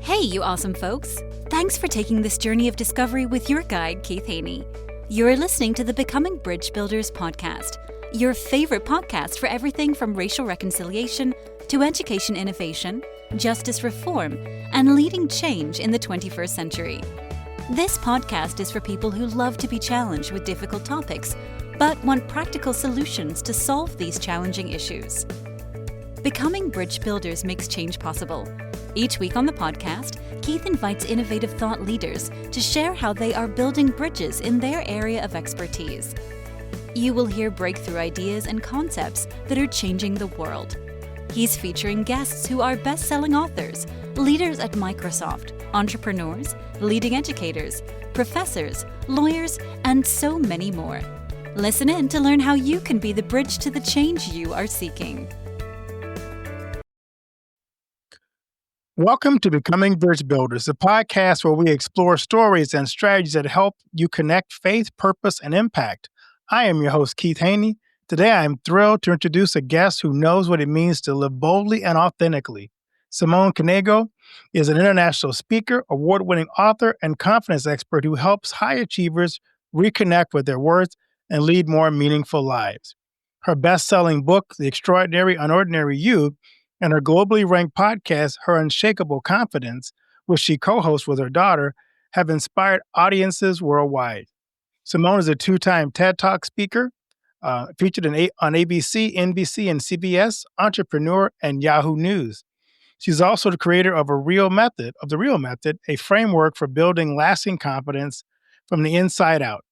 Hey, you awesome folks! Thanks for taking this journey of discovery with your guide, Keith Haney. You're listening to the Becoming Bridge Builders podcast, your favorite podcast for everything from racial reconciliation to education innovation, justice reform, and leading change in the 21st century. This podcast is for people who love to be challenged with difficult topics, but want practical solutions to solve these challenging issues. Becoming Bridge Builders makes change possible. Each week on the podcast, Keith invites innovative thought leaders to share how they are building bridges in their area of expertise. You will hear breakthrough ideas and concepts that are changing the world. He's featuring guests who are best-selling authors, leaders at Microsoft, entrepreneurs, leading educators, professors, lawyers, and so many more. Listen in to learn how you can be the bridge to the change you are seeking. Welcome to Becoming Bridge Builders, the podcast where we explore stories and strategies that help you connect faith, purpose, and impact. I am your host, Keith Haney. Today, I am thrilled to introduce a guest who knows what it means to live boldly and authentically. Simone Canego is an international speaker, award-winning author, and confidence expert who helps high achievers reconnect with their worth and lead more meaningful lives. Her best-selling book, The Extraordinary Unordinary You, and her globally ranked podcast, Her Unshakable Confidence, which she co-hosts with her daughter, have inspired audiences worldwide. Simone is a two-time TED Talk speaker, featured on ABC, NBC, and CBS, Entrepreneur, and Yahoo News. She's also the creator of the Real Method, a framework for building lasting confidence from the inside out.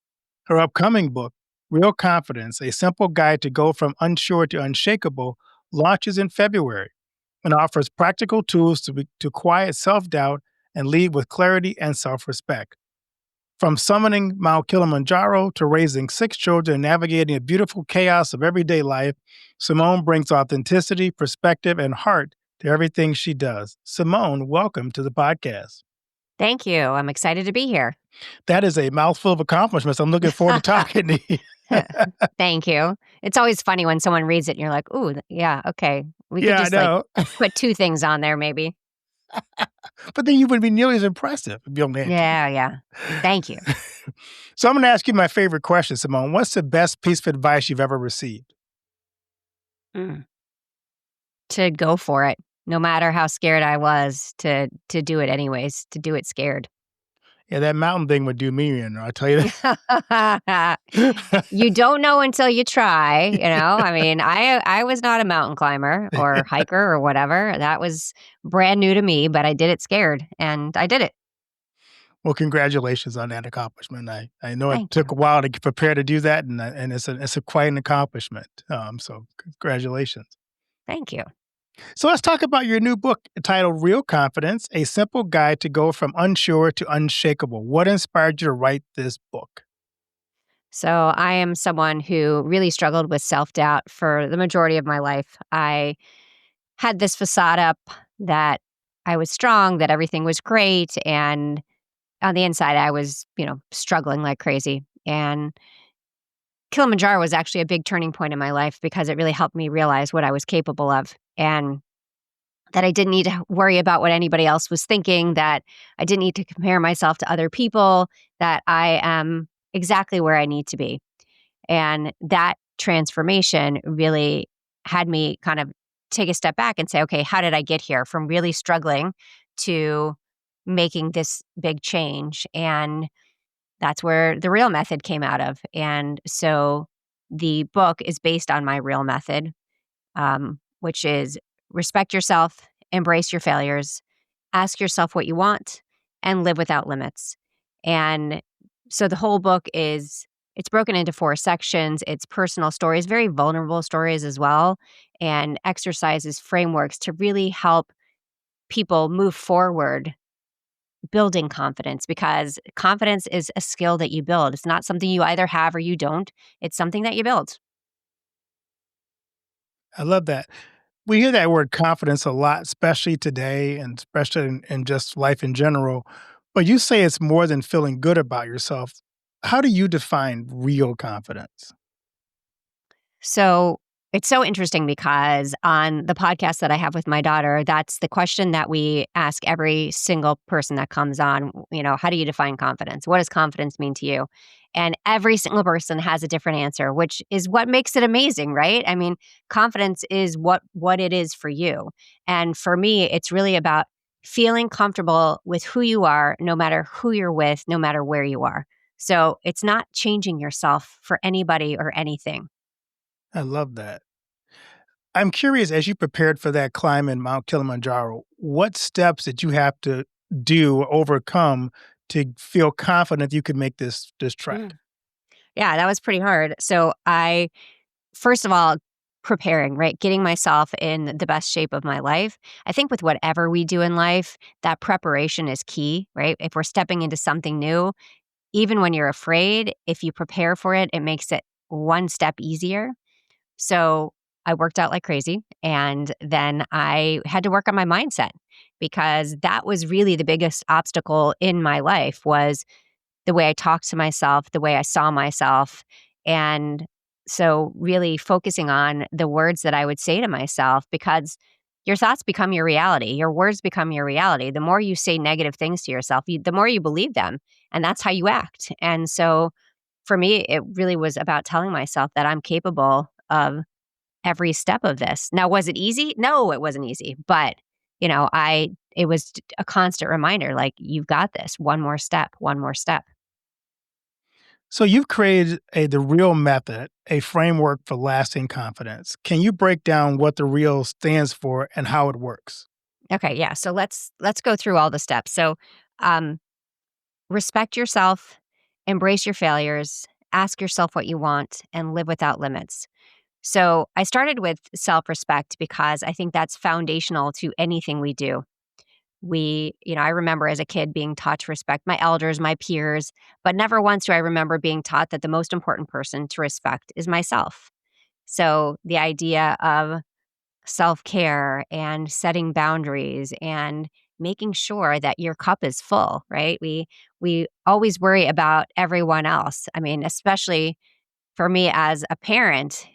Her upcoming book, Real Confidence, a simple guide to go from unsure to unshakable, launches in February and offers practical tools to quiet self-doubt and lead with clarity and self-respect. From summoning Mount Kilimanjaro to raising 6 children and navigating the beautiful chaos of everyday life, Simone brings authenticity, perspective, and heart to everything she does. Simone, welcome to the podcast. Thank you. I'm excited to be here. That is a mouthful of accomplishments. I'm looking forward to talking to you. Thank you. It's always funny when someone reads it and you're like, ooh, yeah, okay. We could just put 2 things on there maybe. But then you wouldn't be nearly as impressive if you only had 2. Yeah. Thank you. So I'm going to ask you my favorite question, Simone. What's the best piece of advice you've ever received? To go for it, no matter how scared I was, to do it anyways, to do it scared. Yeah, that mountain thing would do me in, I'll tell you that. You don't know until you try, you know? I mean, I was not a mountain climber or hiker or whatever. That was brand new to me, but I did it scared, and I did it. Well, congratulations on that accomplishment. I know Thank it took you. a while to prepare to do that, and it's quite an accomplishment. So congratulations. Thank you. So let's talk about your new book titled Real Confidence, a simple guide to go from unsure to unshakable. What inspired you to write this book? So I am someone who really struggled with self-doubt for the majority of my life. I had this facade up that I was strong, that everything was great, and on the inside I was, struggling like crazy. And Kilimanjaro was actually a big turning point in my life because it really helped me realize what I was capable of, and that I didn't need to worry about what anybody else was thinking, that I didn't need to compare myself to other people, that I am exactly where I need to be. And that transformation really had me kind of take a step back and say, okay, how did I get here from really struggling to making this big change? And that's where the Real Method came out of. And so the book is based on my Real Method, which is respect yourself, embrace your failures, ask yourself what you want, and live without limits. And so the whole book it's broken into 4 sections. It's personal stories, very vulnerable stories as well, and exercises, frameworks to really help people move forward building confidence, because confidence is a skill that you build. It's not something you either have or you don't. It's something that you build. I love that. We hear that word confidence a lot, especially today and especially in just life in general. But you say it's more than feeling good about yourself. How do you define real confidence? So It's so interesting because on the podcast that I have with my daughter, that's the question that we ask every single person that comes on. How do you define confidence? What does confidence mean to you? And every single person has a different answer, which is what makes it amazing, right? I mean, confidence is what it is for you. And for me, it's really about feeling comfortable with who you are, no matter who you're with, no matter where you are. So it's not changing yourself for anybody or anything. I love that. I'm curious, as you prepared for that climb in Mount Kilimanjaro, what steps did you have to do or overcome to feel confident you could make this trek? Yeah, that was pretty hard. So first of all, preparing, right? Getting myself in the best shape of my life. I think with whatever we do in life, that preparation is key, right? If we're stepping into something new, even when you're afraid, if you prepare for it, it makes it one step easier. So I worked out like crazy. And then I had to work on my mindset because that was really the biggest obstacle in my life was the way I talked to myself, the way I saw myself. And so, really focusing on the words that I would say to myself because your thoughts become your reality. Your words become your reality. The more you say negative things to yourself, the more you believe them. And that's how you act. And so, for me, it really was about telling myself that I'm capable of every step of this. Now, was it easy? No, it wasn't easy. But, it was a constant reminder like, you've got this. One more step, one more step. So you've created the real method, a framework for lasting confidence. Can you break down what the real stands for and how it works? Okay, yeah. So let's go through all the steps. So, um, respect yourself, embrace your failures, ask yourself what you want, and live without limits. So I started with self-respect because I think that's foundational to anything we do. I remember as a kid being taught to respect my elders, my peers, but never once do I remember being taught that the most important person to respect is myself. So the idea of self care and setting boundaries and making sure that your cup is full, right? We always worry about everyone else. I mean, especially for me as a parent,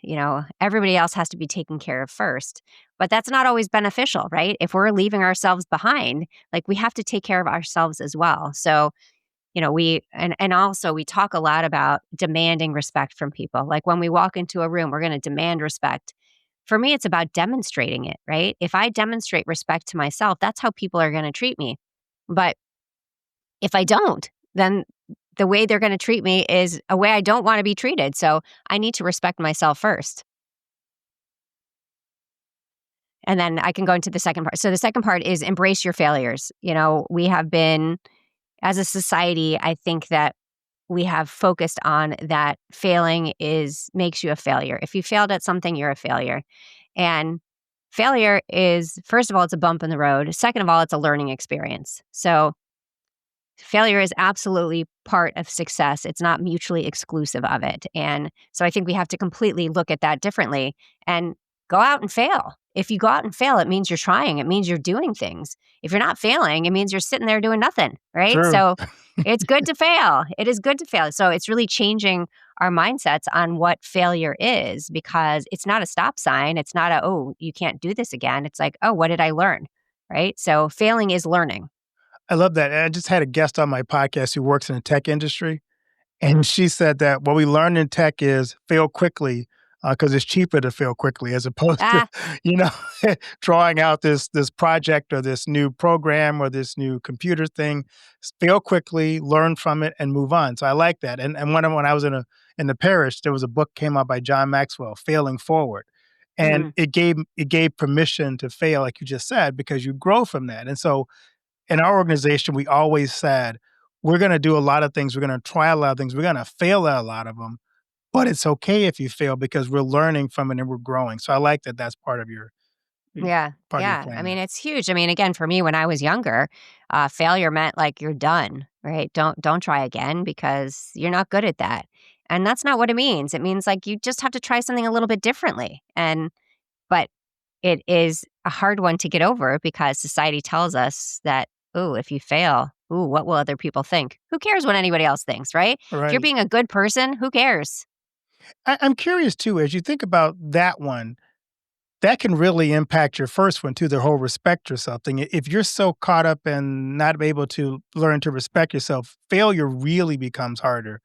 everybody else has to be taken care of first. But that's not always beneficial, right? If we're leaving ourselves behind, like we have to take care of ourselves as well. So, and also we talk a lot about demanding respect from people. Like when we walk into a room, we're going to demand respect. For me, it's about demonstrating it, right? If I demonstrate respect to myself, that's how people are going to treat me. But if I don't, then the way they're going to treat me is a way I don't want to be treated. So I need to respect myself first. And then I can go into the second part. So the second part is embrace your failures. We have been, as a society, I think that we have focused on that failing makes you a failure. If you failed at something, you're a failure. And failure is, first of all, it's a bump in the road. Second of all, it's a learning experience. So failure is absolutely part of success. It's not mutually exclusive of it. And so I think we have to completely look at that differently and go out and fail. If you go out and fail, it means you're trying. It means you're doing things. If you're not failing, it means you're sitting there doing nothing, right? True. So it's good to fail. It is good to fail. So it's really changing our mindsets on what failure is because it's not a stop sign. It's not oh, you can't do this again. It's like, oh, what did I learn? Right? So failing is learning. I love that. And I just had a guest on my podcast who works in the tech industry. And she said that what we learned in tech is fail quickly because it's cheaper to fail quickly as opposed to, Ah, you know, drawing out this project or this new program or this new computer thing. Fail quickly, learn from it, and move on. So I like that. And when I was in the parish, there was a book came out by John Maxwell, Failing Forward. And mhm. it gave permission to fail, like you just said, because you grow from that. And so in our organization, we always said, we're going to do a lot of things. We're going to try a lot of things. We're going to fail at a lot of them, but it's okay if you fail because we're learning from it and we're growing. So I like that that's your Yeah, part of your yeah. I plan mean, there. it's huge. I mean, again, for me, when I was younger, failure meant like you're done, right? Don't try again because you're not good at that. And that's not what it means. It means like you just have to try something a little bit differently. But it is a hard one to get over because society tells us that, oh, if you fail, ooh, what will other people think? Who cares what anybody else thinks, right? If you're Right. being a good person, who cares? I'm curious too, as you think about that one, that can really impact your first one too, the whole respect yourself thing. If you're so caught up and not able to learn to respect yourself, failure really becomes harder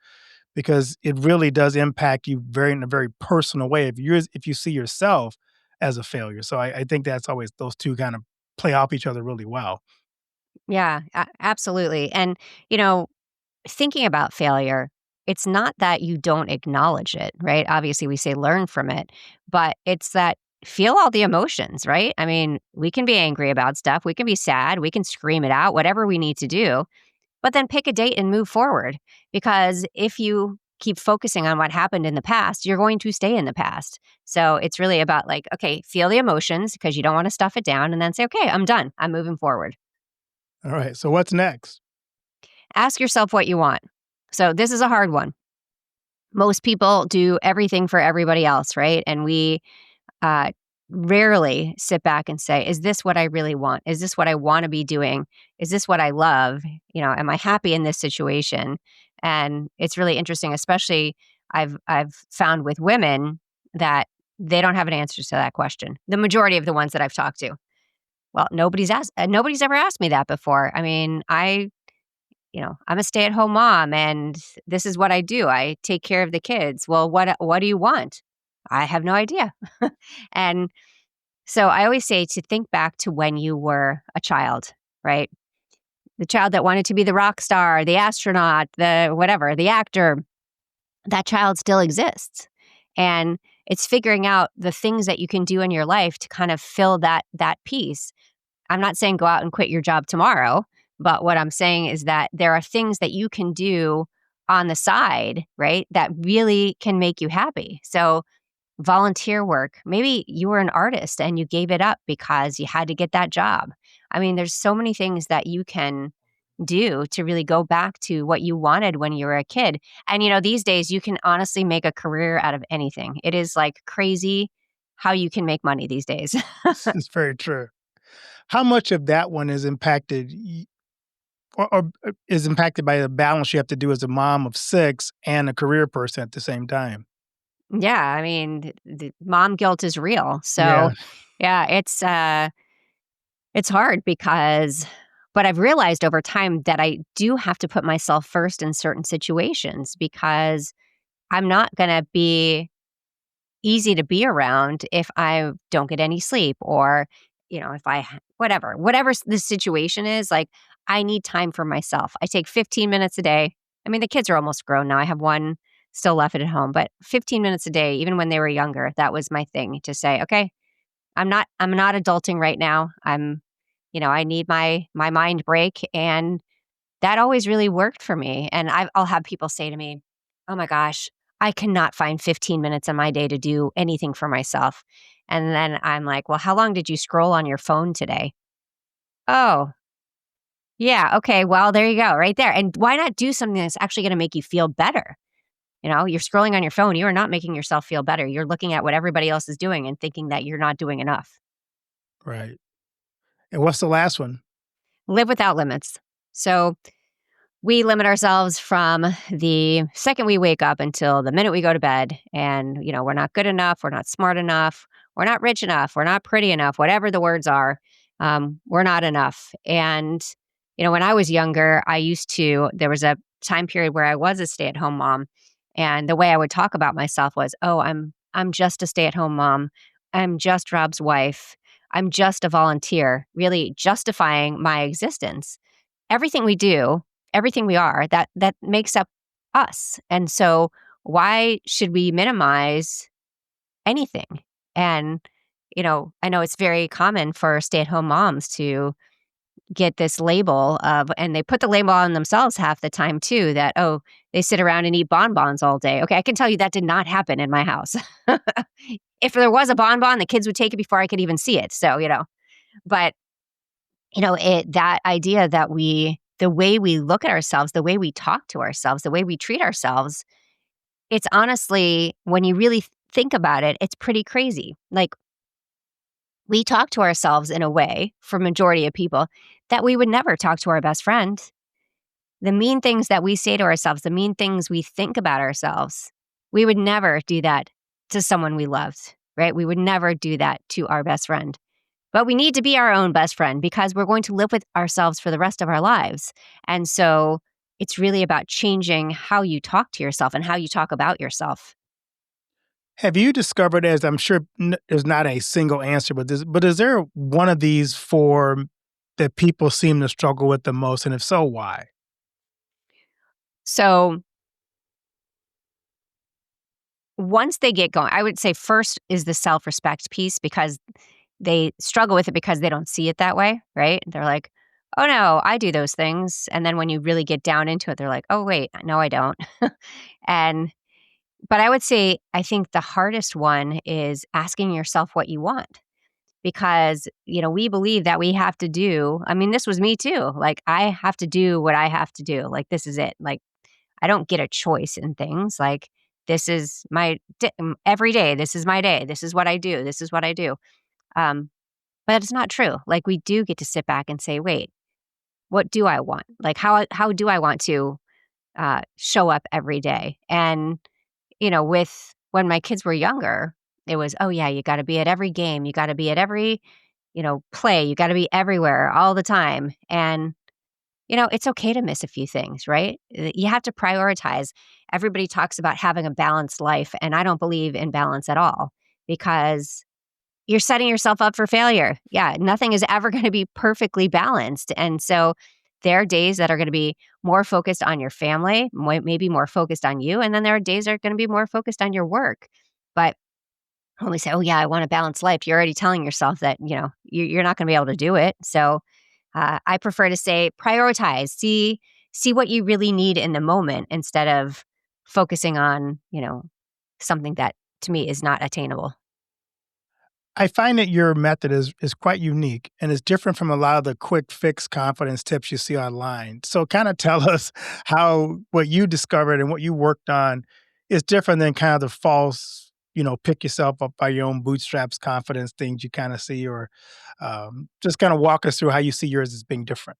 because it really does impact you in a very personal way if you see yourself as a failure. So I think that's always those two kind of play off each other really well. Yeah, absolutely. And, you know, thinking about failure, it's not that you don't acknowledge it, right? Obviously, we say learn from it, but it's that feel all the emotions, right? I mean, we can be angry about stuff, we can be sad, we can scream it out, whatever we need to do, but then pick a date and move forward. Because if you keep focusing on what happened in the past, you're going to stay in the past. So it's really about like, okay, feel the emotions because you don't want to stuff it down and then say, okay, I'm done. I'm moving forward. All right. So what's next? Ask yourself what you want. So this is a hard one. Most people do everything for everybody else, right? And we uh, rarely sit back and say, is this what I really want? Is this what I want to be doing? Is this what I love? Am I happy in this situation? And it's really interesting, especially I've found with women that they don't have an answer to that question. The majority of the ones that I've talked to. Well, nobody's ever asked me that before. I mean, I'm a stay-at-home mom and this is what I do. I take care of the kids. Well, what do you want? I have no idea. And so I always say to think back to when you were a child, right? The child that wanted to be the rock star, the astronaut, the whatever, the actor, that child still exists. And it's figuring out the things that you can do in your life to kind of fill that piece. I'm not saying go out and quit your job tomorrow, but what I'm saying is that there are things that you can do on the side, right, that really can make you happy. So, volunteer work, maybe you were an artist and you gave it up because you had to get that job. I mean, there's so many things that you can do to really go back to what you wanted when you were a kid. And, these days you can honestly make a career out of anything. It is like crazy how you can make money these days. It's very true. How much of that one is impacted or is impacted by the balance you have to do as a mom of 6 and a career person at the same time? Yeah, I mean, the mom guilt is real. So, Yeah. yeah, it's hard but I've realized over time that I do have to put myself first in certain situations because I'm not going to be easy to be around if I don't get any sleep or, if whatever the situation is, like I need time for myself. I take 15 minutes a day. I mean, the kids are almost grown now. I have one still left at home, but 15 minutes a day, even when they were younger, that was my thing to say, okay, I'm not adulting right now. I need my mind break. And that always really worked for me. And I'll have people say to me, "Oh my gosh, I cannot find 15 minutes in my day to do anything for myself." And then I'm like, "Well, how long did you scroll on your phone today?" "Oh, yeah, okay, well, there you go, right there." And why not do something that's actually gonna make you feel better? You're scrolling on your phone, you are not making yourself feel better. You're looking at what everybody else is doing and thinking that you're not doing enough. Right. And what's the last one? Live without limits. So we limit ourselves from the second we wake up until the minute we go to bed. And, we're not good enough. We're not smart enough. We're not rich enough. We're not pretty enough. Whatever the words are, we're not enough. And, when I was younger, there was a time period where I was a stay at home mom. And the way I would talk about myself was, oh, I'm just a stay at home mom. I'm just Rob's wife. I'm just a volunteer, really justifying my existence. Everything we do, everything we are, that makes up us. And so why should we minimize anything? And, I know it's very common for stay-at-home moms to get this label and they put the label on themselves half the time too, that, oh, they sit around and eat bonbons all day. Okay, I can tell you that did not happen in my house. If there was a bonbon, the kids would take it before I could even see it. So, but that idea that the way we look at ourselves, the way we talk to ourselves, the way we treat ourselves, it's honestly, when you really think about it, it's pretty crazy. Like, we talk to ourselves in a way, for majority of people, that we would never talk to our best friend. The mean things that we say to ourselves, the mean things we think about ourselves, We would never do that to someone we loved, right? We would never do that to our best friend. But we need to be our own best friend because we're going to live with ourselves for the rest of our lives. And so it's really about changing how you talk to yourself and how you talk about yourself. Have you discovered, as I'm sure there's not a single answer, but is there one of these four that people seem to struggle with the most? And if so, why? So once they get going, I would say first is the self respect piece because they struggle with it because they don't see it that way, right? They're like, oh no, I do those things. And then when you really get down into it, they're like, oh wait, no, I don't. and But I would say, I think the hardest one is asking yourself what you want because, we believe that we have to do. I mean, this was me too. Like, I have to do what I have to do. Like, this is it. Like, I don't get a choice in things. Like, this is every day. This is my day. This is what I do. This is what I do. Um, but it's not true. Like, we do get to sit back and say, wait, what do I want? Like, how do I want to show up every day? And with when my kids were younger, it was, oh yeah, you got to be at every game, you got to be at every, play, you got to be everywhere all the time. And it's okay to miss a few things, right? You have to prioritize. Everybody talks about having a balanced life, and I don't believe in balance at all because you're setting yourself up for failure. Yeah, nothing is ever going to be perfectly balanced. And so there are days that are going to be more focused on your family, maybe more focused on you. And then there are days that are going to be more focused on your work. But when we say, oh, yeah, I want a balanced life, you're already telling yourself that, you're not going to be able to do it. So I prefer to say prioritize, see what you really need in the moment instead of focusing on, something that to me is not attainable. I find that your method is quite unique and is different from a lot of the quick fix confidence tips you see online. So kind of tell us how what you discovered and what you worked on is different than kind of the false, pick yourself up by your own bootstraps confidence things you kind of see, or just kind of walk us through how you see yours as being different.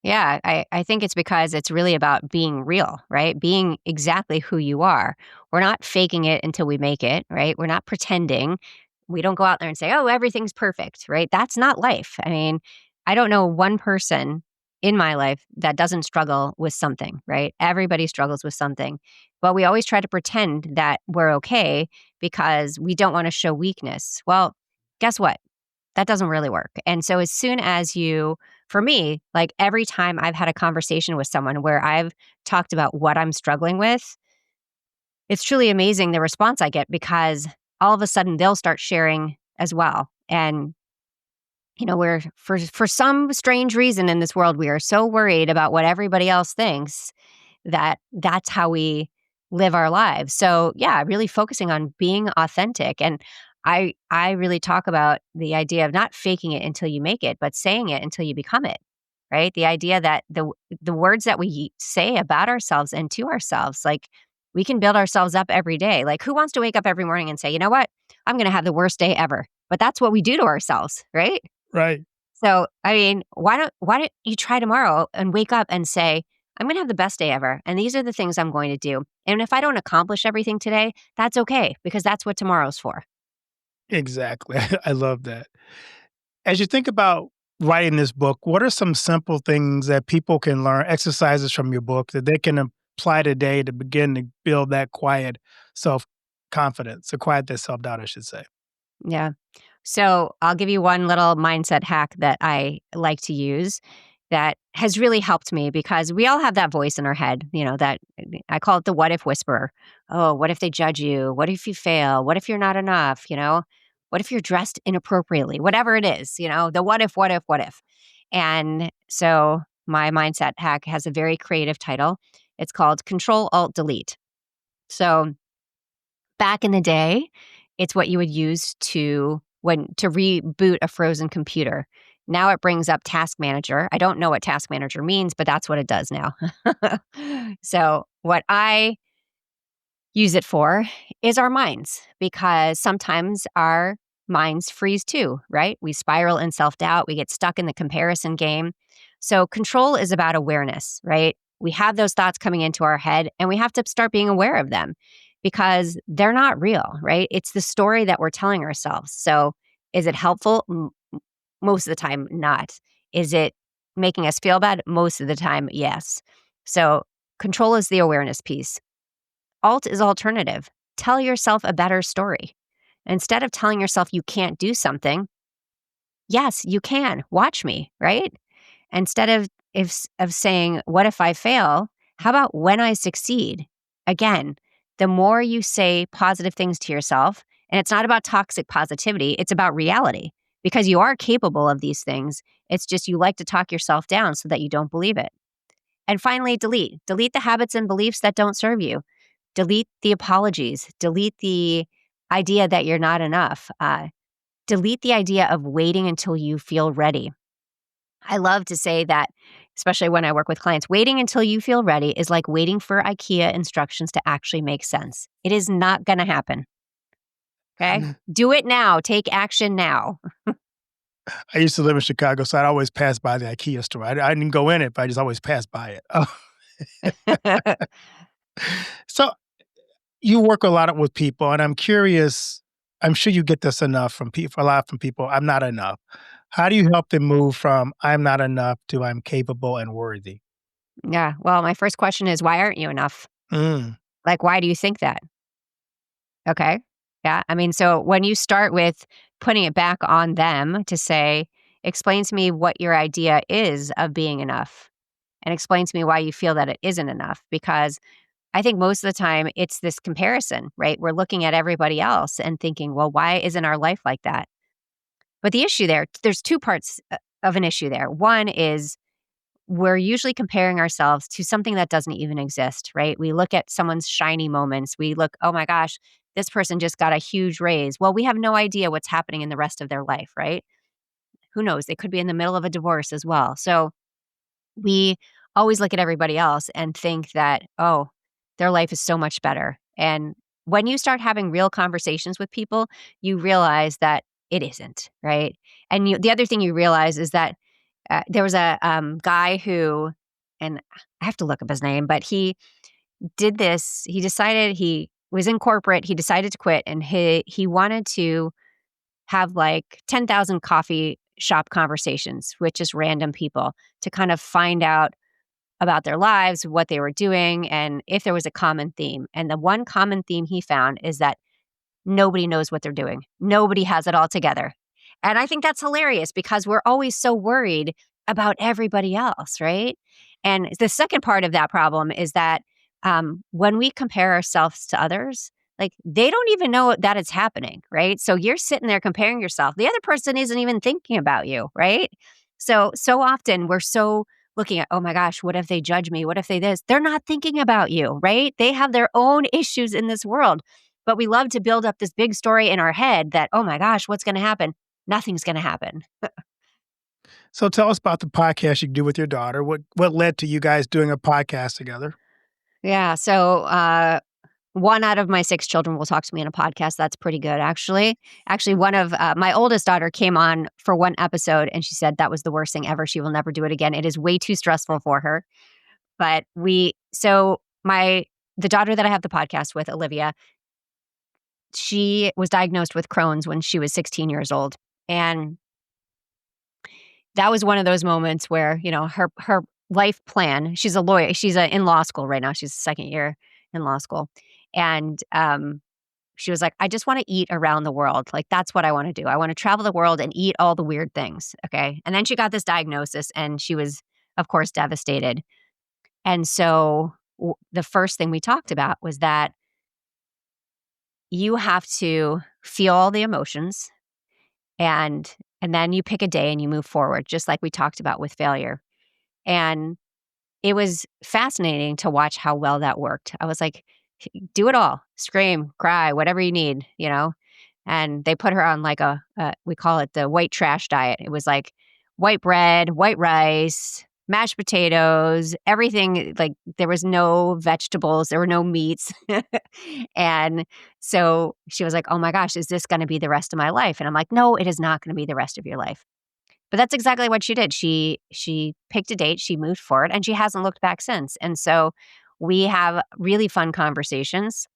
Yeah, I think it's because it's really about being real, right? Being exactly who you are. We're not faking it until we make it, right? We're not pretending. We don't go out there and say, oh, everything's perfect, right? That's not life. I mean, I don't know one person in my life that doesn't struggle with something, right? Everybody struggles with something. But we always try to pretend that we're okay because we don't want to show weakness. Well, guess what? That doesn't really work. And so as soon as for me, like every time I've had a conversation with someone where I've talked about what I'm struggling with, it's truly amazing the response I get because all of a sudden they'll start sharing as well. And we're for some strange reason in this world, we are so worried about what everybody else thinks that that's how we live our lives. So, yeah, really focusing on being authentic. And I really talk about the idea of not faking it until you make it, but saying it until you become it. Right? The idea that the words that we say about ourselves and to ourselves, like we can build ourselves up every day. Like who wants to wake up every morning and say, "You know what? I'm going to have the worst day ever." But that's what we do to ourselves, right? Right. So, I mean, why don't you try tomorrow and wake up and say, I'm going to have the best day ever. And these are the things I'm going to do. And if I don't accomplish everything today, that's okay because that's what tomorrow's for. Exactly. I love that. As you think about writing this book, what are some simple things that people can learn, exercises from your book that they can apply today to begin to build that quiet self confidence, or quiet that self doubt, I should say? Yeah. So I'll give you one little mindset hack that I like to use that has really helped me because we all have that voice in our head, that I call it the what if whisperer. Oh, what if they judge you? What if you fail? What if you're not enough? What if you're dressed inappropriately? Whatever it is, the what if, what if, what if. And so my mindset hack has a very creative title. It's called Control Alt Delete. So back in the day, it's what you would use to reboot a frozen computer. Now it brings up Task Manager. I don't know what Task Manager means, but that's what it does now. So what I use it for is our minds because sometimes our minds freeze too, right? We spiral in self-doubt, we get stuck in the comparison game. So control is about awareness, right? We have those thoughts coming into our head and we have to start being aware of them because they're not real, right? It's the story that we're telling ourselves. So is it helpful? Most of the time, not. Is it making us feel bad? Most of the time, yes. So control is the awareness piece. Alt is alternative. Tell yourself a better story. Instead of telling yourself you can't do something, yes, you can. Watch me, right? Instead of saying, what if I fail? How about when I succeed? Again, the more you say positive things to yourself, and it's not about toxic positivity, it's about reality because you are capable of these things. It's just you like to talk yourself down so that you don't believe it. And finally, delete. Delete the habits and beliefs that don't serve you. Delete the apologies. Delete the idea that you're not enough. Delete the idea of waiting until you feel ready. I love to say that, especially when I work with clients, waiting until you feel ready is like waiting for IKEA instructions to actually make sense. It is not going to happen. Okay? Do it now. Take action now. I used to live in Chicago, so I'd always pass by the IKEA store. I didn't go in it, but I just always passed by it. So you work a lot with people, and I'm curious. I'm sure you get this enough from people, a lot from people. I'm not enough. How do you help them move from I'm not enough to I'm capable and worthy? Yeah. Well, my first question is, why aren't you enough? Mm. Like, why do you think that? Okay. Yeah. I mean, so when you start with putting it back on them to say, explain to me what your idea is of being enough and explain to me why you feel that it isn't enough. Because I think most of the time it's this comparison, right? We're looking at everybody else and thinking, well, why isn't our life like that? But the issue there's two parts of an issue there. One is we're usually comparing ourselves to something that doesn't even exist, right? We look at someone's shiny moments. We look, oh my gosh, this person just got a huge raise. Well, we have no idea what's happening in the rest of their life, right? Who knows? They could be in the middle of a divorce as well. So we always look at everybody else and think that, oh, their life is so much better. And when you start having real conversations with people, you realize that it isn't, right? And the other thing you realize is that there was a guy who, and I have to look up his name, but he did this. He decided he was in corporate. He decided to quit, and he wanted to have like 10,000 coffee shop conversations with just random people to kind of find out about their lives, what they were doing, and if there was a common theme. And the one common theme he found is that nobody knows what they're doing. Nobody has it all together. And I think that's hilarious because we're always so worried about everybody else, right? And the second part of that problem is that when we compare ourselves to others, like they don't even know that it's happening, right? So you're sitting there comparing yourself. The other person isn't even thinking about you, right? So often we're so looking at, oh my gosh, what if they judge me? What if they this? They're not thinking about you, right? They have their own issues in this world. But we love to build up this big story in our head that, oh my gosh, what's going to happen? Nothing's going to happen. So tell us about the podcast you do with your daughter. What led to you guys doing a podcast together? Yeah. So, one out of my 6 children will talk to me in a podcast. That's pretty good, actually. Actually, one of my oldest daughter came on for one episode and she said that was the worst thing ever. She will never do it again. It is way too stressful for her. But the daughter that I have the podcast with, Olivia, she was diagnosed with Crohn's when she was 16 years old. And that was one of those moments where, her life plan, she's a lawyer. She's in law school right now. She's second year in law school. And she was like, I just want to eat around the world. Like, that's what I want to do. I want to travel the world and eat all the weird things. Okay. And then she got this diagnosis and she was, of course, devastated. And so the first thing we talked about was that you have to feel all the emotions and then you pick a day and you move forward, just like we talked about with failure. And it was fascinating to watch how well that worked. I was like, do it all, scream, cry, whatever you need, And they put her on like we call it the white trash diet. It was like white bread, white rice, mashed potatoes, everything. Like there was no vegetables, there were no meats. And so she was like, oh my gosh, is this going to be the rest of my life? And I'm like, no, it is not going to be the rest of your life. But that's exactly what she did. She picked a date, she moved forward, and she hasn't looked back since. And so we have really fun conversations.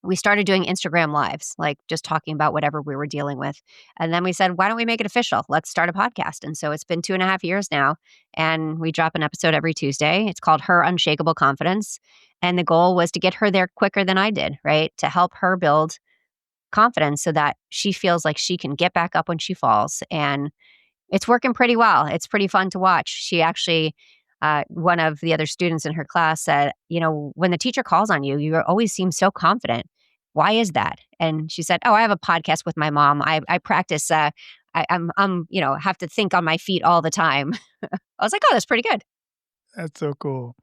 we started doing Instagram lives, like just talking about whatever we were dealing with. And then we said, why don't we make it official? Let's start a podcast. And so it's been 2.5 years now, and we drop an episode every Tuesday. It's called Her Unshakable Confidence. And the goal was to get her there quicker than I did, right? To help her build confidence so that she feels like she can get back up when she falls. And it's working pretty well. It's pretty fun to watch. She actually, one of the other students in her class said, when the teacher calls on you, you always seem so confident. Why is that? And she said, oh, I have a podcast with my mom. I practice. Have to think on my feet all the time. I was like, oh, that's pretty good. That's so cool.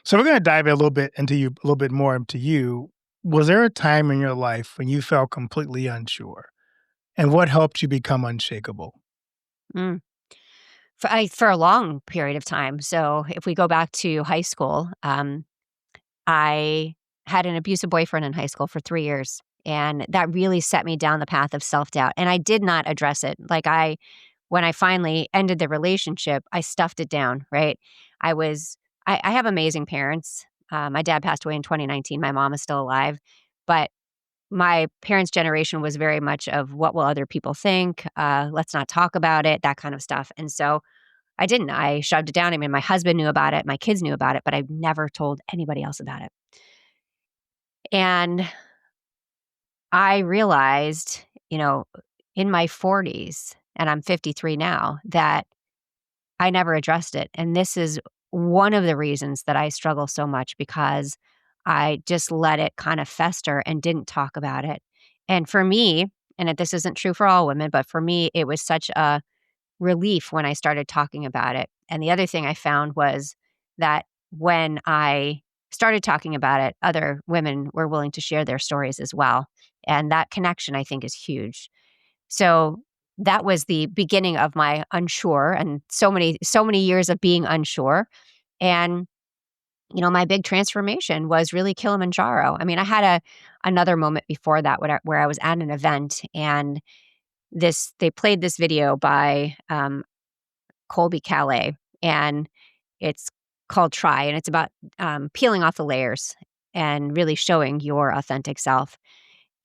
So we're going to dive a little bit more into you. Was there a time in your life when you felt completely unsure? And what helped you become unshakable? Mm. For a long period of time. So if we go back to high school, I had an abusive boyfriend in high school for 3 years, and that really set me down the path of self-doubt, and I did not address it. When I finally ended the relationship, I stuffed it down, right? I have amazing parents. My dad passed away in 2019. My mom is still alive, but my parents' generation was very much of what will other people think? Let's not talk about it, that kind of stuff. And so I didn't. I shoved it down. I mean, my husband knew about it, my kids knew about it, but I've never told anybody else about it. And I realized, in my 40s, and I'm 53 now, that I never addressed it. And this is one of the reasons that I struggle so much, because I just let it kind of fester and didn't talk about it. And for me, and this isn't true for all women, but for me, it was such a relief when I started talking about it. And the other thing I found was that when I started talking about it, other women were willing to share their stories as well. And that connection, I think, is huge. So that was the beginning of my unsure, and so many years of being unsure. And my big transformation was really Kilimanjaro. I mean, I had another moment before that where I was at an event, and they played this video by Colby Calais, and it's called Try, and it's about peeling off the layers and really showing your authentic self.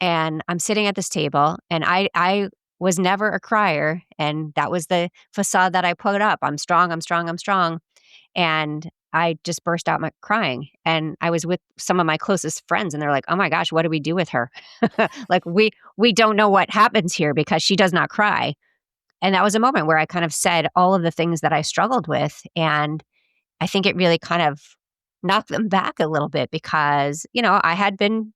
And I'm sitting at this table, and I was never a crier, and that was the facade that I put up. I'm strong, I'm strong, I'm strong. And I just burst out crying. And I was with some of my closest friends, and they're like, "Oh my gosh, what do we do with her?" Like, we don't know what happens here because she does not cry. And that was a moment where I kind of said all of the things that I struggled with, and I think it really kind of knocked them back a little bit because, I had been,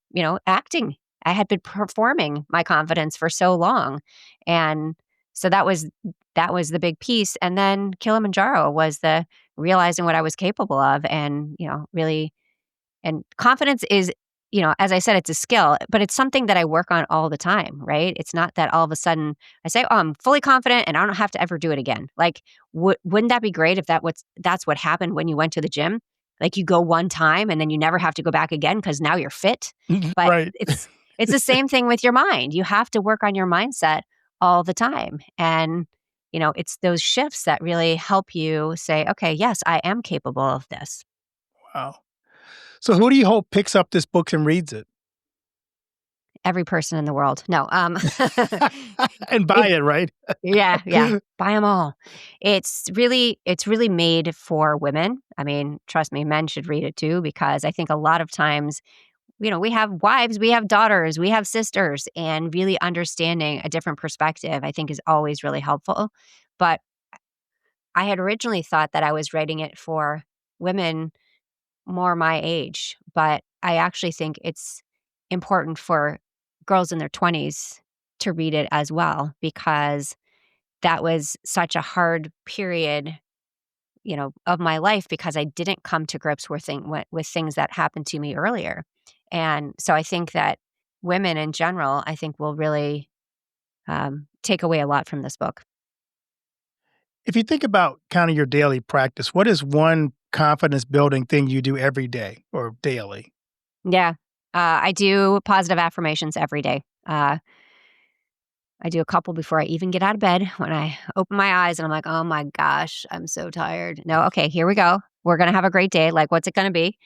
acting. I had been performing my confidence for so long. And so that was the big piece. And then Kilimanjaro was the realizing what I was capable of, and, really. And confidence is, as I said, it's a skill, but it's something that I work on all the time, right? It's not that all of a sudden I say, "Oh, I'm fully confident and I don't have to ever do it again." Like, wouldn't that be great if that's what happened when you went to the gym? Like, you go one time and then you never have to go back again because now you're fit. But Right. it's the same thing with your mind. You have to work on your mindset all the time. And, it's those shifts that really help you say, "Okay, yes, I am capable of this." Wow. So who do you hope picks up this book and reads it? Every person in the world. No, And buy it it, right? yeah, yeah, buy them all. It's really made for women. I mean, trust me, men should read it too, because I think a lot of times, we have wives, we have daughters, we have sisters, and really understanding a different perspective, I think, is always really helpful. But I had originally thought that I was writing it for women more my age, but I actually think it's important for girls in their 20s to read it as well, because that was such a hard period, of my life, because I didn't come to grips with things that happened to me earlier. And so I think that women in general, I think, will really take away a lot from this book. If you think about kind of your daily practice, what is one confidence building thing you do every day or daily? Yeah. I do positive affirmations every day. I do a couple before I even get out of bed. When I open my eyes and I'm like, "Oh my gosh, I'm so tired." No, okay, here we go. We're going to have a great day. Like, what's it going to be?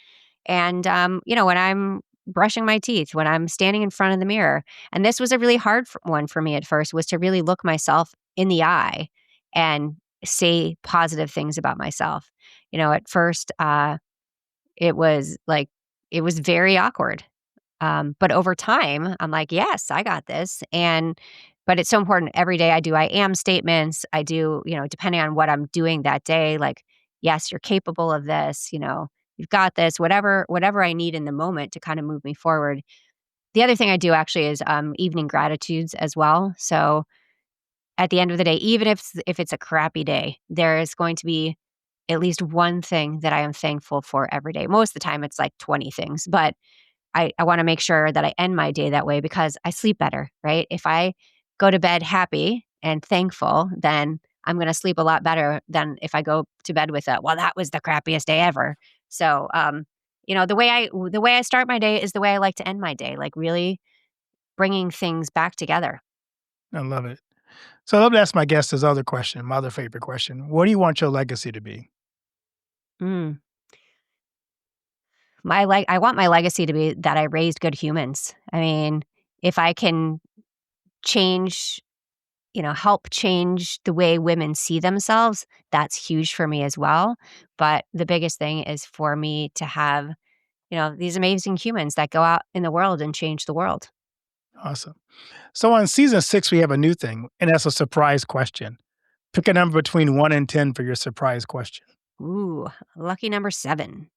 And, when I'm brushing my teeth, when I'm standing in front of the mirror. And this was a really hard one for me at first, was to really look myself in the eye and say positive things about myself. At first, it was like, it was very awkward. But over time, I'm like, yes, I got this. But it's so important. Every day I am statements. I do, depending on what I'm doing that day, like, yes, you're capable of this, you've got this, whatever I need in the moment to kind of move me forward. The other thing I do actually is evening gratitudes as well. So at the end of the day, even if it's a crappy day, there is going to be at least one thing that I am thankful for every day. Most of the time it's like 20 things, but I want to make sure that I end my day that way because I sleep better, right? If I go to bed happy and thankful, then I'm going to sleep a lot better than if I go to bed with well, that was the crappiest day ever. So, the way I start my day is the way I like to end my day, like really bringing things back together. I love it. So I love to ask my guests this other question, my other favorite question. What do you want your legacy to be? Mm. I want my legacy to be that I raised good humans. I mean, if I can change help change the way women see themselves, that's huge for me as well. But the biggest thing is for me to have, these amazing humans that go out in the world and change the world. Awesome. So on season 6, we have a new thing, and that's a surprise question. Pick a number between 1 and 10 for your surprise question. Ooh, lucky number 7.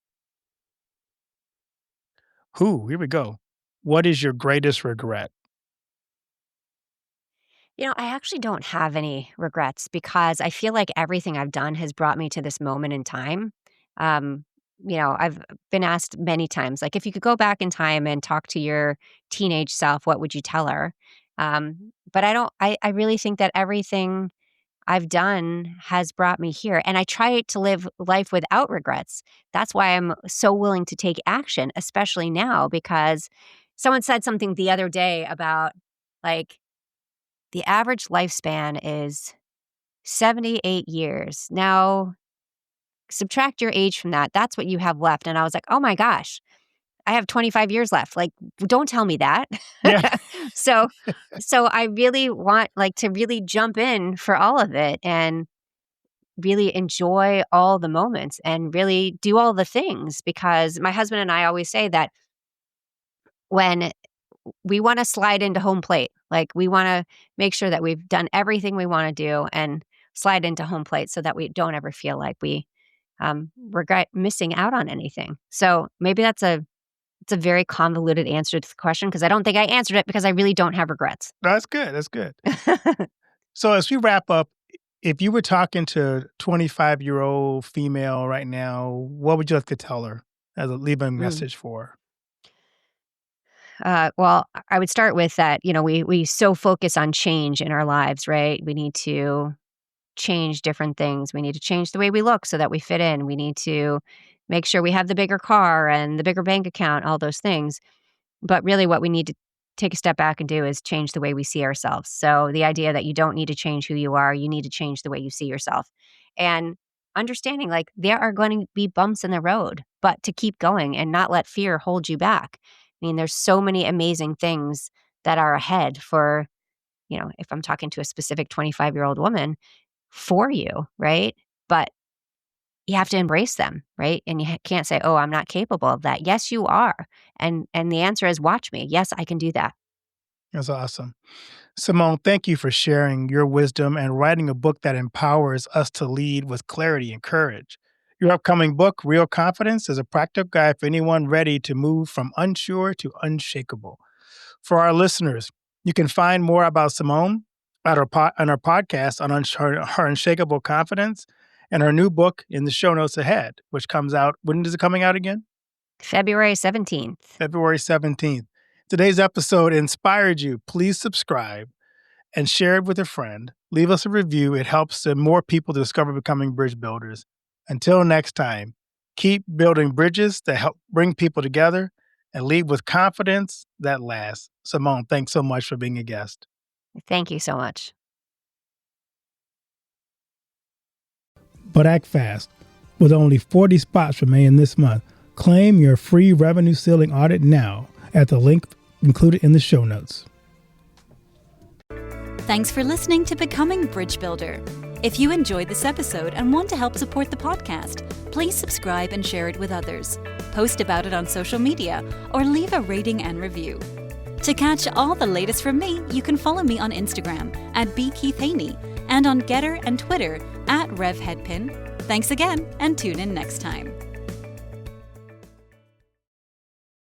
Here we go. What is your greatest regret? I actually don't have any regrets because I feel like everything I've done has brought me to this moment in time. Um, I've been asked many times, like, if you could go back in time and talk to your teenage self, what would you tell her? But I don't, I really think that everything I've done has brought me here. And I try to live life without regrets. That's why I'm so willing to take action, especially now, because someone said something the other day about, like, the average lifespan is 78 years. Now, subtract your age from that. That's what you have left. And I was like, oh my gosh, I have 25 years left. Like, don't tell me that. Yeah, so, so I really want, like, to really jump in for all of it and really enjoy all the moments and really do all the things, because my husband and I always say that when we want to slide into home plate. Like, we want to make sure that we've done everything we want to do and slide into home plate so that we don't ever feel like we regret missing out on anything. So maybe it's a very convoluted answer to the question, because I don't think I answered it because I really don't have regrets. that's good. That's good. So as we wrap up, if you were talking to a 25-year-old female right now, what would you like to tell her as a leaving Mm. message for her? Well, I would start with that. We so focus on change in our lives, right? We need to change different things. We need to change the way we look so that we fit in. We need to make sure we have the bigger car and the bigger bank account, all those things. But really, what we need to take a step back and do is change the way we see ourselves. So, the idea that you don't need to change who you are, you need to change the way you see yourself. And understanding, like, there are going to be bumps in the road, but to keep going and not let fear hold you back. I mean, there's so many amazing things that are ahead for, if I'm talking to a specific 25-year-old woman, for you, right? But you have to embrace them, right? And you can't say, "Oh, I'm not capable of that." Yes, you are. And the answer is, watch me. Yes, I can do that. That's awesome. Simone, thank you for sharing your wisdom and writing a book that empowers us to lead with clarity and courage. Your upcoming book, Real Confidence, is a practical guide for anyone ready to move from unsure to unshakable. For our listeners, you can find more about Simone at on our podcast on her unshakable confidence and her new book in the show notes ahead, which comes out. When is it coming out again? February 17th. February 17th. Today's episode inspired you. Please subscribe and share it with a friend. Leave us a review. It helps more people to discover becoming bridge builders. Until next time, keep building bridges that help bring people together and lead with confidence that lasts. Simone, thanks so much for being a guest. Thank you so much. But act fast. With only 40 spots remaining this month, claim your free revenue ceiling audit now at the link included in the show notes. Thanks for listening to Becoming Bridge Builder. If you enjoyed this episode and want to help support the podcast, please subscribe and share it with others. Post about it on social media or leave a rating and review. To catch all the latest from me, you can follow me on Instagram at bkeithhaney and on Getter and Twitter at RevHeadpin. Thanks again and tune in next time.